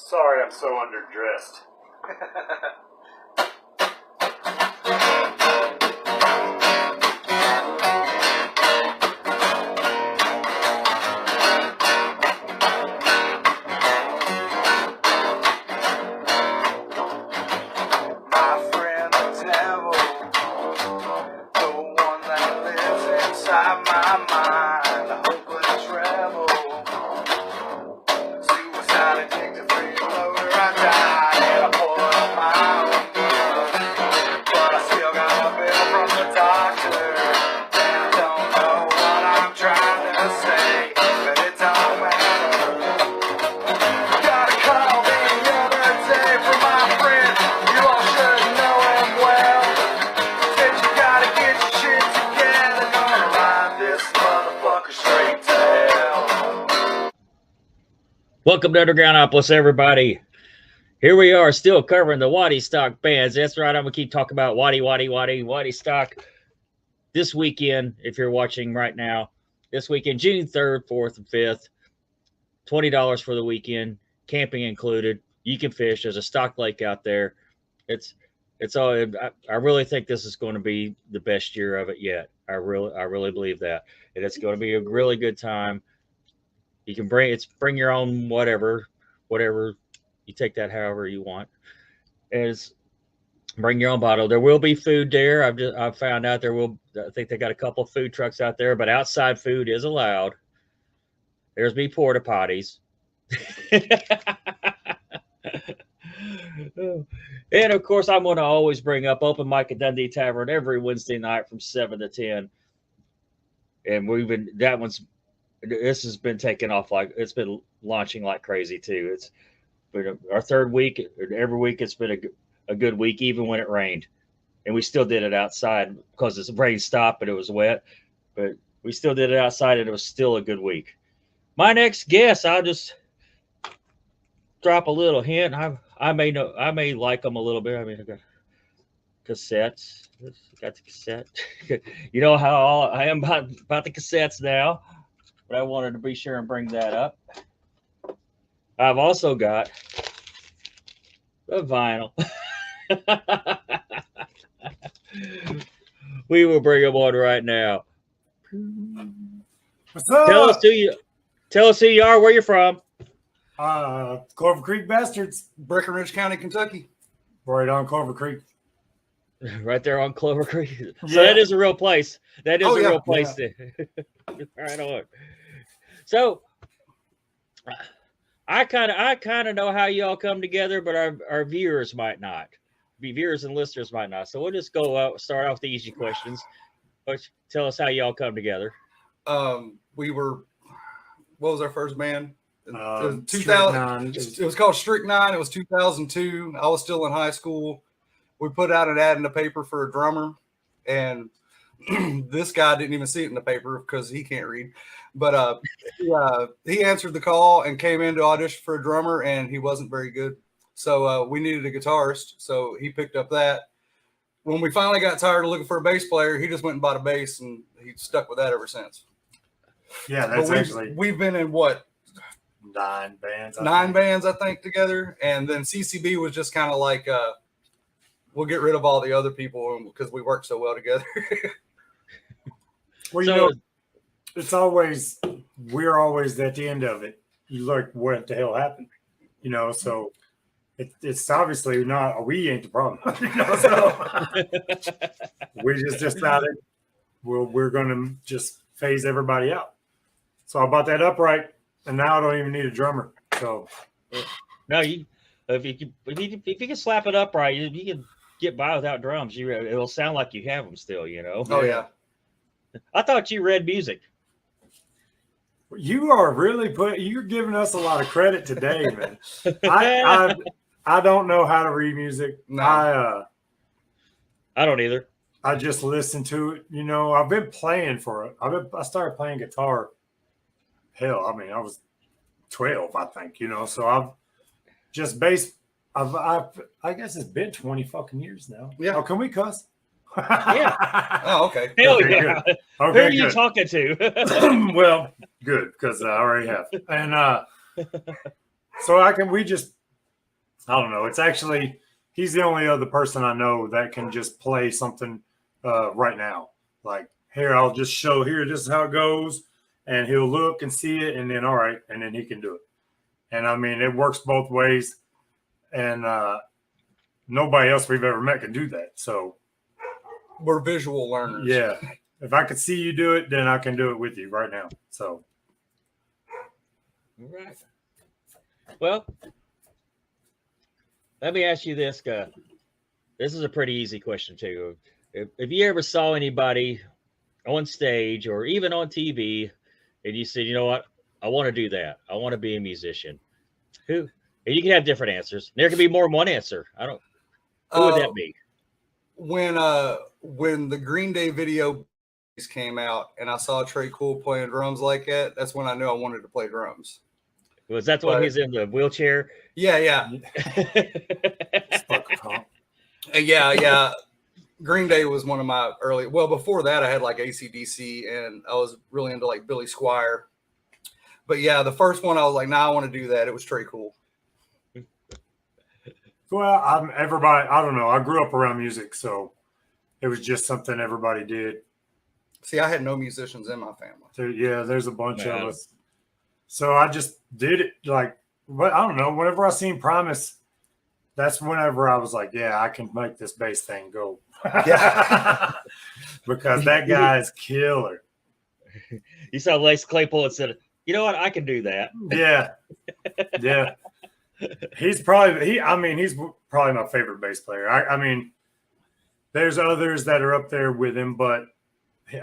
Sorry, I'm so underdressed. My friend the devil, the one that lives inside my mind, a hopeless rebel, suicide addicted, freeloader. I died in a pull of my own blood, but I still got a bill from the doctor, and I don't know what I'm trying to say, but it don't matter. Got a call the other day from my friend. You all should know him well. Said you gotta get your shit together. Gonna ride this motherfucker straight to hell. Welcome to Undergroundopolis, everybody. Here we are, still covering the WaddyStock bands. That's right. I'm gonna keep talking about WaddyStock. This weekend, if you're watching right now, this weekend, June 3rd, 4th, and 5th, $20 for the weekend, camping included. You can fish. There's a stock lake out there. It's all. I really think this is going to be the best year of it yet. I really believe that, and it's going to be a really good time. You can bring your own whatever you take that however you want. Bring your own bottle. There will be food there. I've found out I think they got a couple of food trucks out there, but outside food is allowed. There's be porta potties. And of course, I'm going to always bring up open mic at Dundee Tavern every Wednesday night from 7 to 10. And this has been taking off it's been launching like crazy too. It's been our third week. Every week it's been a good week, even when it rained. And we still did it outside because the rain stopped, but it was wet. But we still did it outside, and it was still a good week. My next guest, I'll just drop a little hint. I may like them a little bit. I mean, I got cassettes. Got the cassette. You know how I am about the cassettes now, but I wanted to be sure and bring that up. I've also got the vinyl. We will bring them on right now. What's up? Tell us who you are, where you're from. Clover Creek Bastards. Breckenridge County, Kentucky. Right on Clover Creek. Right there on Clover Creek. So Yeah. that is a real place. That is a real place. Yeah. Right on. So I kind of know how you all come together, but our viewers might not. Viewers and listeners might not. So we'll just start off with the easy questions. But tell us how you all come together. What was our first band? It was 2000. It was called Strychnine. It was 2002. I was still in high school. We put out an ad in the paper for a drummer, and this guy didn't even see it in the paper because he can't read. But he answered the call and came in to audition for a drummer, and he wasn't very good. So we needed a guitarist, so he picked up that. When we finally got tired of looking for a bass player, he just went and bought a bass, and he stuck with that ever since. Yeah, we've been in what? 9 bands. Nine bands, I think, together. And then CCB was just kind of like, we'll get rid of all the other people because we work so well together. Well, we're always at the end of it. You look, what the hell happened? So it's obviously not, we ain't the problem. So we just decided we're going to just phase everybody out. So I bought that upright. And now I don't even need a drummer. So No, if you can slap it upright, you can get by without drums. It'll sound like you have them still. Oh yeah. I thought you read music. you are really you're giving us a lot of credit today, man. I don't know how to read music. No. I don't either. I just listen to it. I've been playing for it. I started playing guitar. Hell, I mean, I was 12, I think, so I've just I guess it's been 20 fucking years now. Yeah. Oh, can we cuss? Yeah. Oh, okay. Hell Okay, yeah. good. Who Okay, are you good. talking to? Well, good, because I already have. And so we just I don't know. It's actually he's the only other person I know that can just play something right now. Like here, I'll just show here. This is how it goes, and he'll look and see it, and then all right, and then he can do it. And I mean, it works both ways, and nobody else we've ever met can do that. So We're visual learners. yeah, if I could see you do it, then I can do it with you right now. So All right. Well, let me ask you this, this is a pretty easy question too. If you ever saw anybody on stage or even on TV, and you said, you know what, I want to do that. I want to be a musician. Who? And you can have different answers. There can be more than one answer. I don't. Who would that be? When the Green Day video came out and I saw Trey Cool playing drums like that, that's when I knew I wanted to play drums. Was that the one he's in the wheelchair? Yeah. Yeah. Green Day was one of my early. Well, before that, I had like AC/DC, and I was really into like Billy Squier. But yeah, the first one I was like, "Nah, I want to do that." It was Trey Cool. well, everybody. I don't know. I grew up around music, so it was just something everybody did. See, I had no musicians in my family. So, yeah, there's a bunch of us. So I just did it. Like, what I don't know. Whenever I seen Primus, that's whenever I was like, yeah, I can make this bass thing go. Yeah. Because that guy's killer. You saw Lace Claypool and said, you know what, I can do that. Yeah. He's probably my favorite bass player. I mean, there's others that are up there with him, but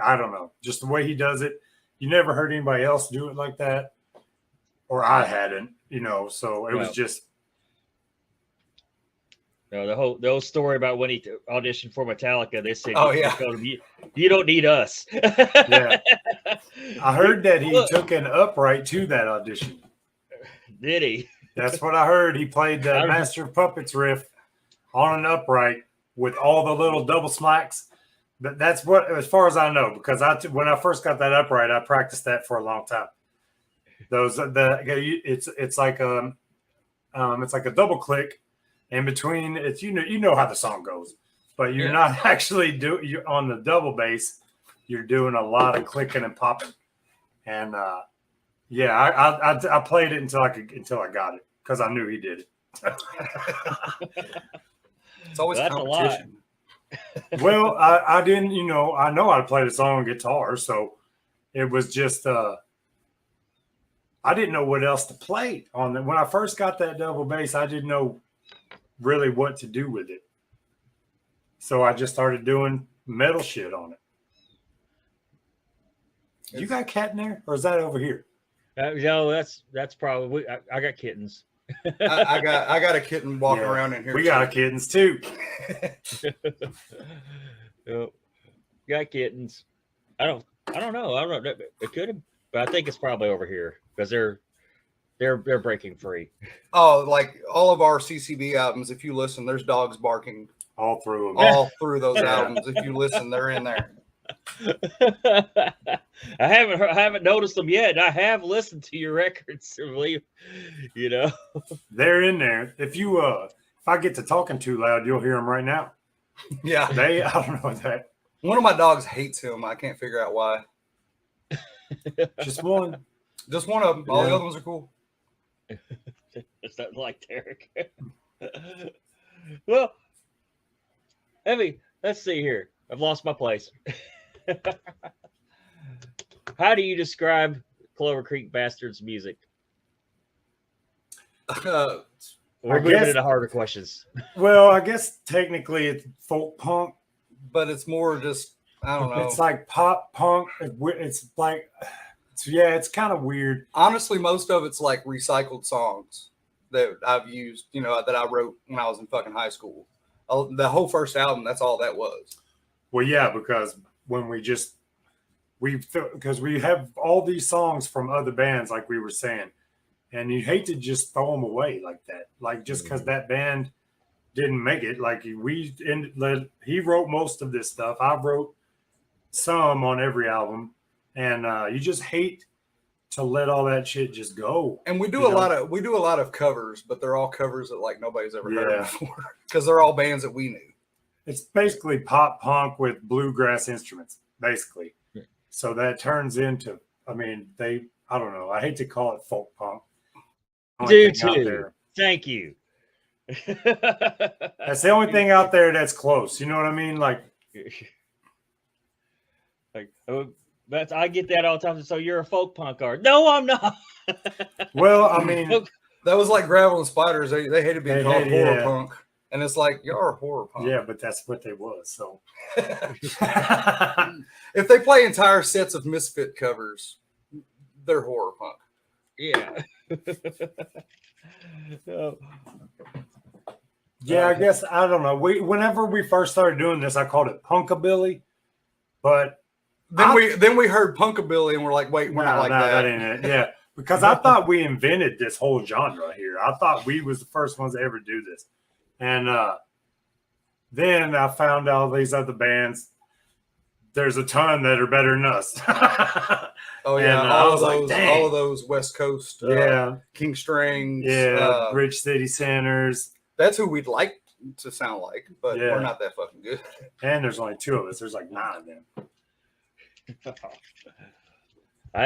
I don't know. Just the way he does it, you never heard anybody else do it like that, or I hadn't, So it was just. No, the whole story about when he auditioned for Metallica, they said, "Oh yeah, you don't need us." Yeah, I heard that he took an upright to that audition. Did he? That's what I heard. He played the Master of Puppets riff on an upright with all the little double smacks. But that's what, as far as I know, because when I first got that upright, I practiced that for a long time. It's like a double click. In between, it's you know how the song goes, but you're not actually you're on the double bass. You're doing a lot of clicking and popping, and I played it until I got it because I knew he did it. It's always competition. Well, I didn't, I know how to play the song on guitar, so it was just I didn't know what else to play on it. When I first got that double bass, I didn't know really what to do with it. So I just started doing metal shit on it. You got a cat in there, or is that over here? No, that's probably I got kittens. I got a kitten walking around in here. We got kittens too. Got kittens. I don't know. I don't know. It could have, but I think it's probably over here because they're breaking free. Oh, like all of our CCB albums, if you listen, there's dogs barking all through them. All through those albums. If you listen, they're in there. I haven't noticed them yet. And I have listened to your records, They're in there. If I get to talking too loud, you'll hear them right now. Yeah. I don't know that. One of my dogs hates him. I can't figure out why. Just one. Just one of them. All the other ones are cool. It's not like Derek. Well, Evie, let's see here. I've lost my place. How do you describe Clover Creek Bastards music? We're moving into harder questions. Well, I guess technically it's folk punk, but it's more just, I don't know. It's like pop punk. It's like, it's kind of weird. Honestly, most of it's like recycled songs that I've used, that I wrote when I was in fucking high school. The whole first album, that's all that was. Well, yeah, because when because we have all these songs from other bands, like we were saying, and you hate to just throw them away like that, like just because that band didn't make it. Like he wrote most of this stuff. I wrote some on every album, and you just hate to let all that shit just go. And we do You a know? lot of covers, but they're all covers that like nobody's ever heard Yeah. before because they're all bands that we knew. It's basically pop punk with bluegrass instruments, basically. Yeah. So that turns into, I mean, I don't know. I hate to call it folk punk. Do Only thing out too. there. Thank you. That's the only thing out there that's close. You know what I mean? Like, That's I get that all the time. So you're a folk punk artist? No, I'm not. well, I mean, That was like Gravel and Spiders. They hated being They called hated- horror yeah. punk. And it's like, you're a horror punk. yeah, but that's what they was. So If they play entire sets of Misfit covers, they're horror punk. Yeah. Oh, yeah, I guess I don't know. Whenever we first started doing this, I called it punkabilly, but Then we heard punkabilly and we're like, wait, we're not like that. that ain't it. Yeah, because I thought we invented this whole genre here. I thought we was the first ones to ever do this, and then I found all these other bands. There's a ton that are better than us. Oh yeah, And, I was like, dang. all of those West Coast, yeah, King Strings, yeah, Bridge City Centers, that's who we'd like to sound like, but Yeah. we're not that fucking good. and there's only 2 of us. There's like 9 of them.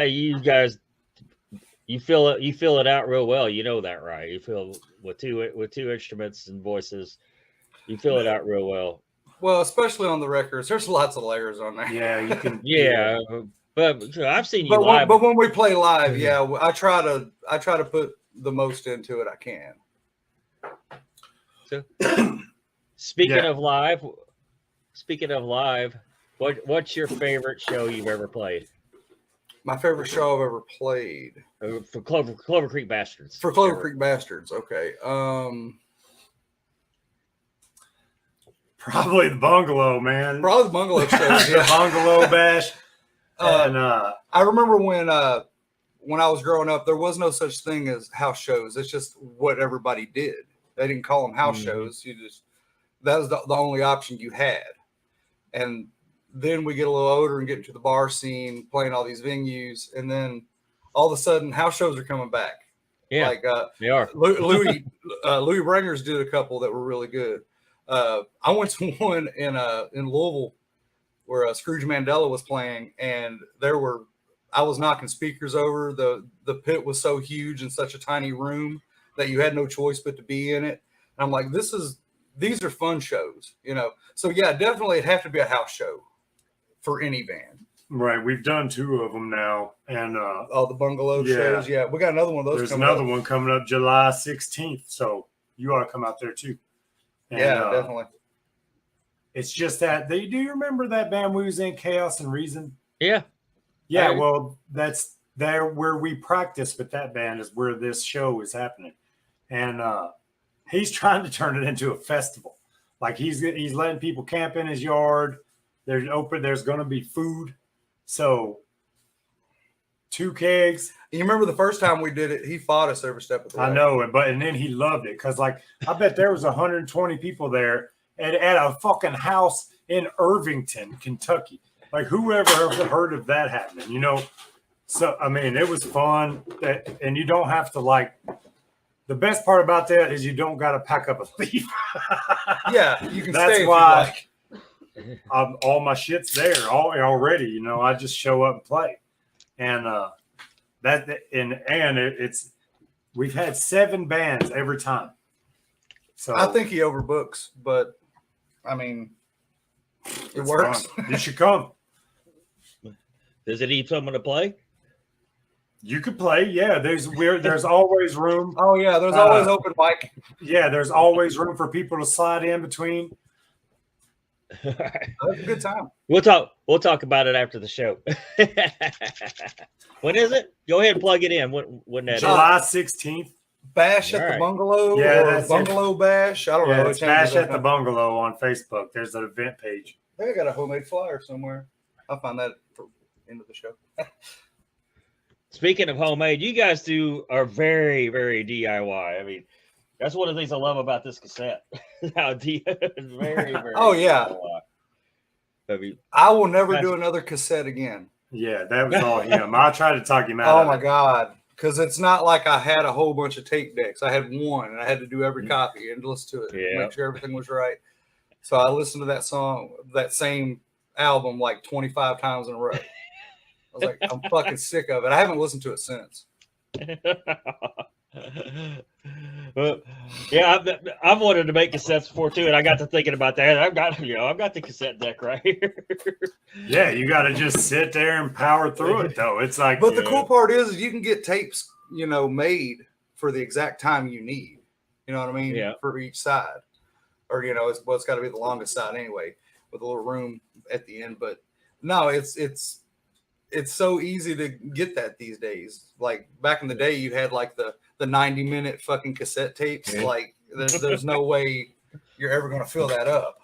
you guys, you feel it out real well. You know that, right? You feel with two instruments and voices, you feel it out real well. Well, especially on the records, there's lots of layers on there. Yeah, you can. Yeah, but I've seen you But live. when we play live, yeah, I try to put the most into it I can. So, speaking Yeah. of live, what's your favorite show you've ever played? My favorite show I've ever played For Clover Creek Bastards. for Clover Creek Bastards. Okay, Probably the bungalow, man. probably the bungalow shows. The Yeah. bungalow bash. And I remember when I was growing up, there was no such thing as house shows. It's just what everybody did. They didn't call them house Mhm. shows. That was the only option you had. And then we get a little older and get into the bar scene, playing all these venues, and then all of a sudden, house shows are coming back. Yeah, Like they are. Louis Bringers did a couple that were really good. I went to one in Louisville where Scrooge Mandela was playing, and I was knocking speakers over. The pit was so huge in such a tiny room that you had no choice but to be in it. And I'm like, these are fun shows, you know. So yeah, definitely it'd have to be a house show for any band. right, we've done 2 of them now, and All the bungalow Yeah. shows, yeah. We got another one of those. there's coming another up. one coming up July 16th. So you ought to come out there too. And, Yeah, definitely. It's just that do you remember that band we was in, Chaos and Reason? Yeah. Yeah, I- well, that's there where we practice with that band is where this show is happening, and he's trying to turn it into a festival. Like he's letting people camp in his yard. There's going to be food, so 2 kegs. You remember the first time we did it, he fought us every step of the way. I know it, and then he loved it because, like, I bet there was 120 people there at a fucking house in Irvington, Kentucky. Like, whoever ever heard of that happening, you know? So, I mean, it was fun, and you don't have to, like, the best part about that is you don't got to pack up and leave. Yeah, you can That's stay if why you like. all my shit's there already. You know, I just show up and play, and it's we've had 7 bands every time. So I think he overbooks, but I mean, it it's works. fun. You should come. Does it need someone to play? You could play. Yeah, there's always room. Oh yeah, there's always open mic. Yeah, there's always room for people to slide in between. That's a good time. We'll talk about it after the show. When is it? Go ahead and plug it in. When that is. July 16th. Bash at All the right. Bungalow Yeah, or that's it. Bungalow Bash. I don't Yeah, know. it's It changes Bash at up. the Bungalow on Facebook. There's an event page. I think I got a homemade flyer somewhere. I'll find that for end of the show. Speaking of homemade, you guys are very, very DIY. I mean, that's one of the things I love about this cassette. How very, very. Oh, yeah. DIY. I mean, I will never do another cassette again. Yeah, that was all him. I tried to talk him out. Oh of my it. God. Because it's not like I had a whole bunch of tape decks. I had one, and I had to do every copy and listen to it, Yeah. make sure everything was right. So I listened to that song, that same album, like 25 times in a row. I was like, I'm fucking sick of it. I haven't listened to it since. Well, yeah, I've wanted to make cassettes before too, and I got to thinking about that. I've got the cassette deck right here. Yeah, you got to just sit there and power through it, though. It's like, But the cool part is you can get tapes, made for the exact time you need. You know what I mean? Yeah. For each side. Or, it's got to be the longest side anyway, with a little room at the end. But no, it's so easy to get that these days. Like back in the day, you had like the 90-minute fucking cassette tapes. Yeah. Like there's no way you're ever going to fill that up.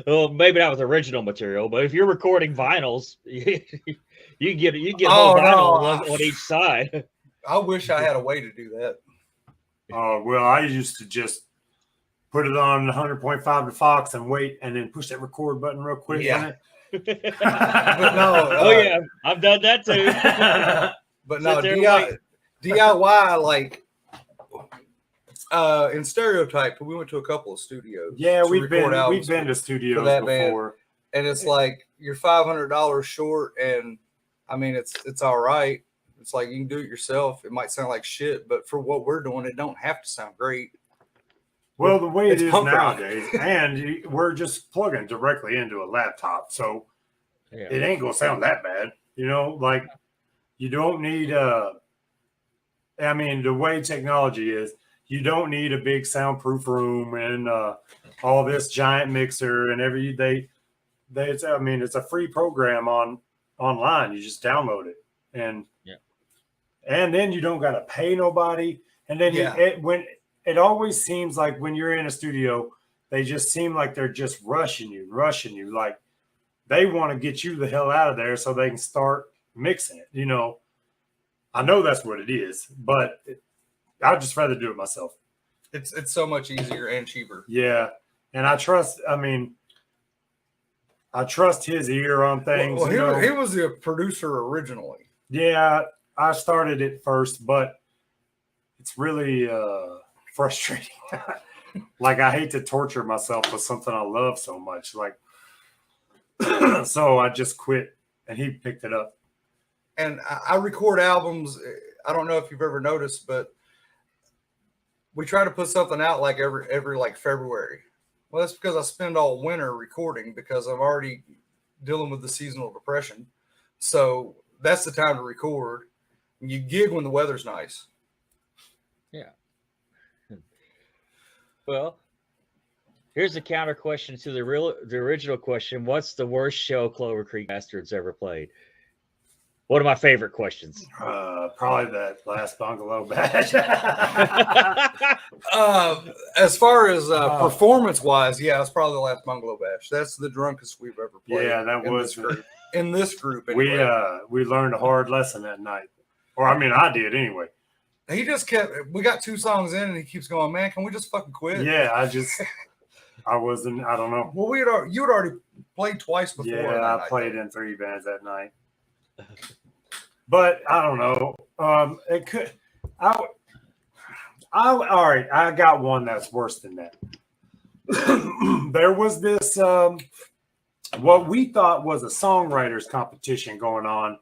Well, maybe not with original material, but if you're recording vinyls, you get Oh, whole vinyl no. on each side. I wish I had a way to do that. well, I used to just put it on 100.5 to Fox and wait, and then push that record button real quick. Yeah. On But no, Oh yeah, I've done that too. but no, Sit there and DIY, like in Stereotype, we went to a couple of studios. Yeah, to we've record albums been to for studios that band. before. and it's like you're $500 short, and I mean it's all right. It's like you can do it yourself. It might sound like shit, but for what we're doing, it don't have to sound great. Well, the way it It's is punk rock. nowadays, and we're just plugging directly into a laptop, so Yeah. it ain't gonna sound that bad. Like you don't need I mean, the way technology is, you don't need a big soundproof room and all this giant mixer and it's a free program online. You just download it and then you don't got to pay nobody. And then it always seems like when you're in a studio, they just seem like they're just rushing you. Like they want to get you the hell out of there so they can start mixing it. I know that's what it is, but I'd just rather do it myself. It's so much easier and cheaper. Yeah. And I trust his ear on things. Well, he was the producer originally. Yeah, I started it first, but it's really frustrating. Like I hate to torture myself with something I love so much. Like so I just quit and he picked it up. And I record albums. I don't know if you've ever noticed, but we try to put something out like every like February. Well, that's because I spend all winter recording because I'm already dealing with the seasonal depression. So that's the time to record. You gig when the weather's nice. Yeah. Well, here's a counter question to the original question. What's the worst show Clover Creek Bastards ever played? One of my favorite questions. Probably that last Bungalow Bash. As far as performance-wise, yeah, it's probably the last Bungalow Bash. That's the drunkest we've ever played. Yeah, that was. In this group, anyway. We learned a hard lesson that night. Or, I mean, I did anyway. He just kept. We got 2 songs in, and he keeps going. Man, can we just fucking quit? Yeah, I wasn't. I don't know. Well, you had already played twice before. Yeah, I played in 3 bands that night. But I don't know. It could. All right. I got one that's worse than that. There was this what we thought was a songwriters competition going on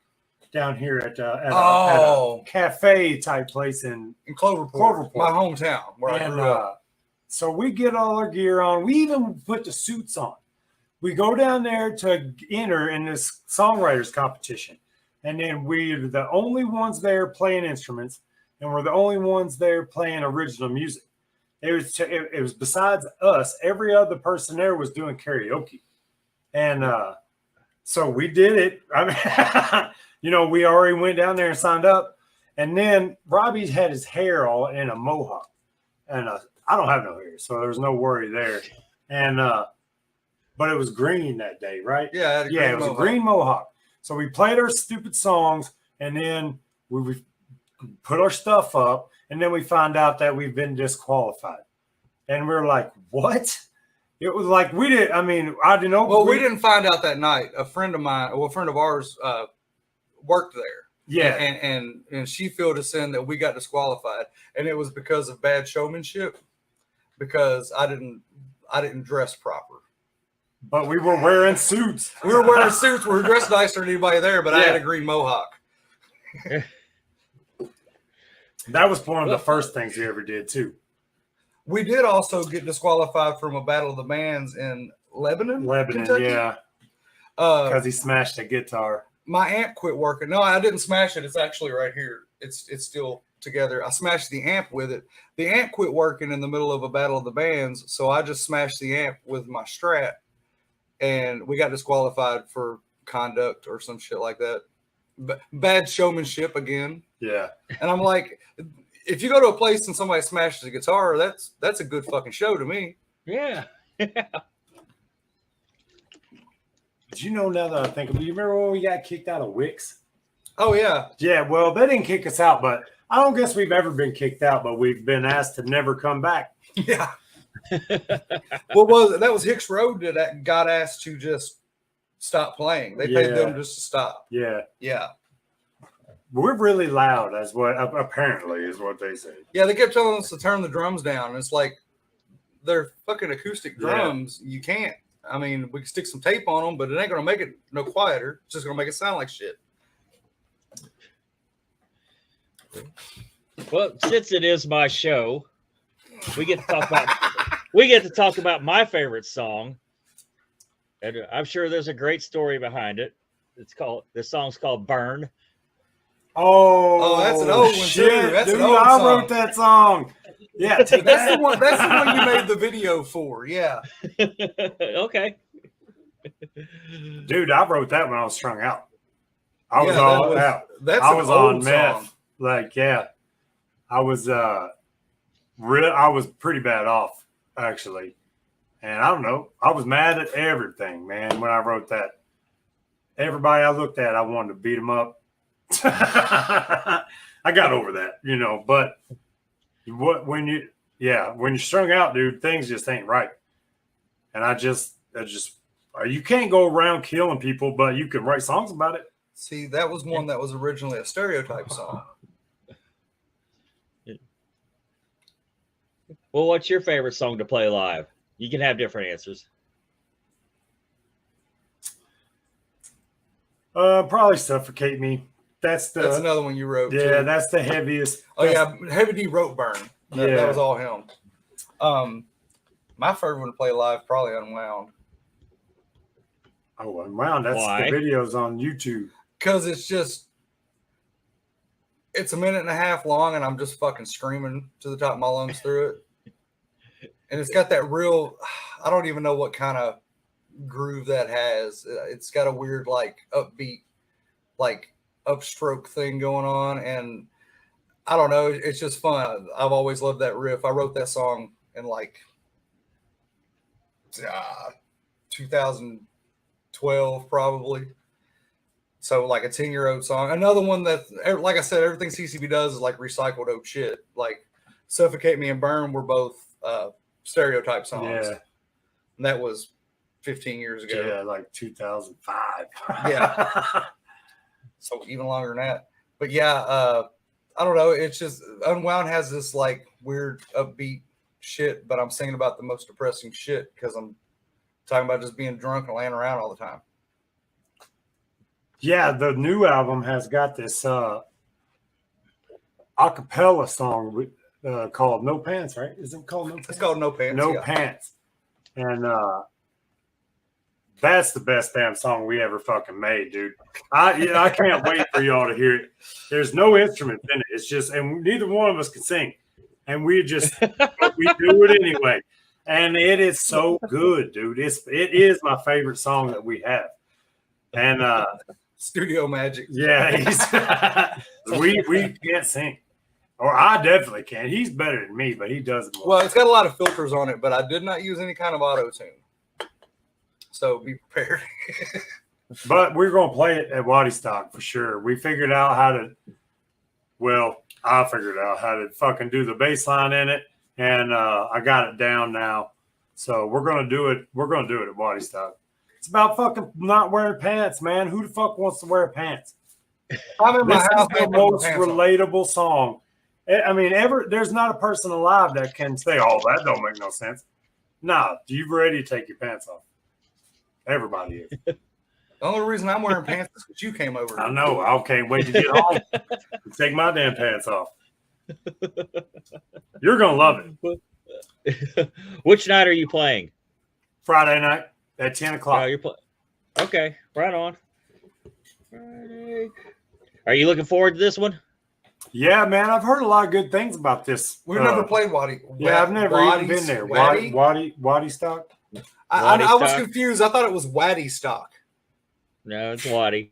down here at a cafe type place in Cloverport, my hometown where I grew up. So we get all our gear on. We even put the suits on. We go down there to enter in this songwriters competition. And then we're the only ones there playing instruments, and we're the only ones there playing original music. It was besides us, every other person there was doing karaoke. And so we did it. I mean, we already went down there and signed up. And then Robbie had his hair all in a mohawk. And I don't have no hair, so there's no worry there. And but it was green that day, right? Yeah, it was a green mohawk. So we played our stupid songs, and then we put our stuff up, and then we find out that we've been disqualified. And we're like, what? It was like we did. I mean, I didn't know. Well, we didn't find out that night. A friend of mine, well, a friend of ours, worked there. Yeah, and she filled us in that we got disqualified, and it was because of bad showmanship. Because I didn't dress proper. but we were wearing suits. We were wearing suits. We were dressed nicer than anybody there, but I had a green mohawk. That was one of the first things we ever did too. We did also get disqualified from a battle of the bands in Lebanon, Kentucky. Yeah, because he smashed a guitar. My amp quit working. No, I didn't smash it. It's actually right here. It's still together. I smashed the amp with it. The amp quit working in the middle of a battle of the bands, so I just smashed the amp with my Strat, and we got disqualified for conduct or some shit like that. Bad showmanship again. Yeah, and I'm like, if you go to a place and somebody smashes a guitar, that's a good fucking show to me. Yeah. Did you know, now that I think of it, you remember when we got kicked out of Wix? Oh yeah. Yeah, well, they didn't kick us out, but I don't guess we've ever been kicked out, but we've been asked to never come back. Yeah. What was it? That was Hicks Road that got asked to just stop playing. They paid them just to stop. Yeah. Yeah. We're really loud, as what apparently is what they said. Yeah, they kept telling us to turn the drums down. It's like they're fucking acoustic drums. You can't. I mean, we can stick some tape on them, but it ain't going to make it no quieter. It's just going to make it sound like shit. Well, since it is my show, we get to talk about my favorite song. And I'm sure there's a great story behind it. The song's called Burn. Oh, that's an old one too. That's an old I song. wrote that song. Yeah, take That's that. the one. That's the one you made the video for. Yeah. Okay. Dude, I wrote that when I was strung out. I was Yeah, all out. That's I an was old on meth. song. Like, yeah, I was I was pretty bad off actually, and I don't know. I was mad at everything, man. When I wrote that, everybody I looked at, I wanted to beat them up. I got over that, But when you're strung out, dude, things just ain't right. And I just you can't go around killing people, but you can write songs about it. See, that was one that was originally a Stereotype song. Well, what's your favorite song to play live? You can have different answers. Probably Suffocate Me. That's another one you wrote. Yeah, too. that's the heaviest. Oh yeah, Heavy D wrote Burn. That was all him. My favorite one to play live probably Unwound. Oh, Unwound. That's Why? the videos on YouTube. Because it's a minute and a half long, and I'm just fucking screaming to the top of my lungs through it. And it's got that real, I don't even know what kind of groove that has. It's got a weird, like, upbeat, like, upstroke thing going on. And I don't know. It's just fun. I've always loved that riff. I wrote that song in, like, 2012, probably. So, like, a 10-year-old song. Another one that, like I said, everything CCB does is, like, recycled old shit. Like, Suffocate Me and Burn were both Stereotype songs. Yeah. And that was 15 years ago. Yeah, like 2005. Yeah. So even longer than that. But yeah, I don't know. It's just Unwound has this like weird upbeat shit, but I'm singing about the most depressing shit because I'm talking about just being drunk and laying around all the time. Yeah, the new album has got this acapella song called No Pants, right? Isn't it called No Pants? It's called No Pants. No Pants. And that's the best damn song we ever fucking made, dude. I can't wait for y'all to hear it. There's no instruments in it. It's just, and neither one of us can sing. And we do it anyway. And it is so good, dude. It is my favorite song that we have. And Studio Magic. yeah, we can't sing. Or I definitely can. He's better than me, but he does it more. Well, it's got a lot of filters on it, but I did not use any kind of auto tune. So be prepared. But we're going to play it at WaddyStock for sure. We figured out I figured out how to fucking do the bass line in it, and I got it down now. So we're gonna do it. We're gonna do it at WaddyStock. It's about fucking not wearing pants, man. Who the fuck wants to wear pants? I'm in my This is house. the most relatable song. I mean, there's not a person alive that can say, "Oh, that don't make no sense." Nah, you ready to take your pants off? Everybody is. The only reason I'm wearing pants is because you came over. I know. I can't wait to get home and take my damn pants off. You're gonna love it. Which night are you playing? Friday night at 10 Oh, o'clock. you're okay, right on. Friday. Are you looking forward to this one? Yeah, man. I've heard a lot of good things about this. We've never played Waddy. Yeah, I've never even been there. WaddyStock. I was WaddyStock? confused. I thought it was WaddyStock. No, it's Waddy.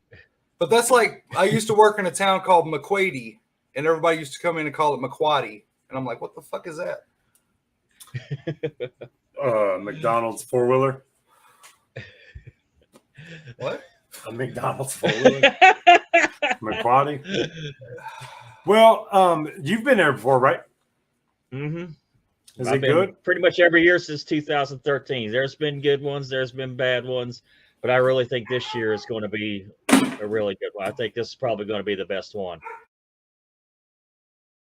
But that's like, I used to work in a town called McQuady, and everybody used to come in and call it McQuaddy. And I'm like, what the fuck is that? McDonald's four-wheeler. What? A McDonald's four-wheeler. McQuaddy. Well, you've been there before, right? Mm-hmm. Is I've it been good? pretty much every year since 2013. There's been good ones, there's been bad ones, but I really think this year is going to be a really good one. I think this is probably going to be the best one.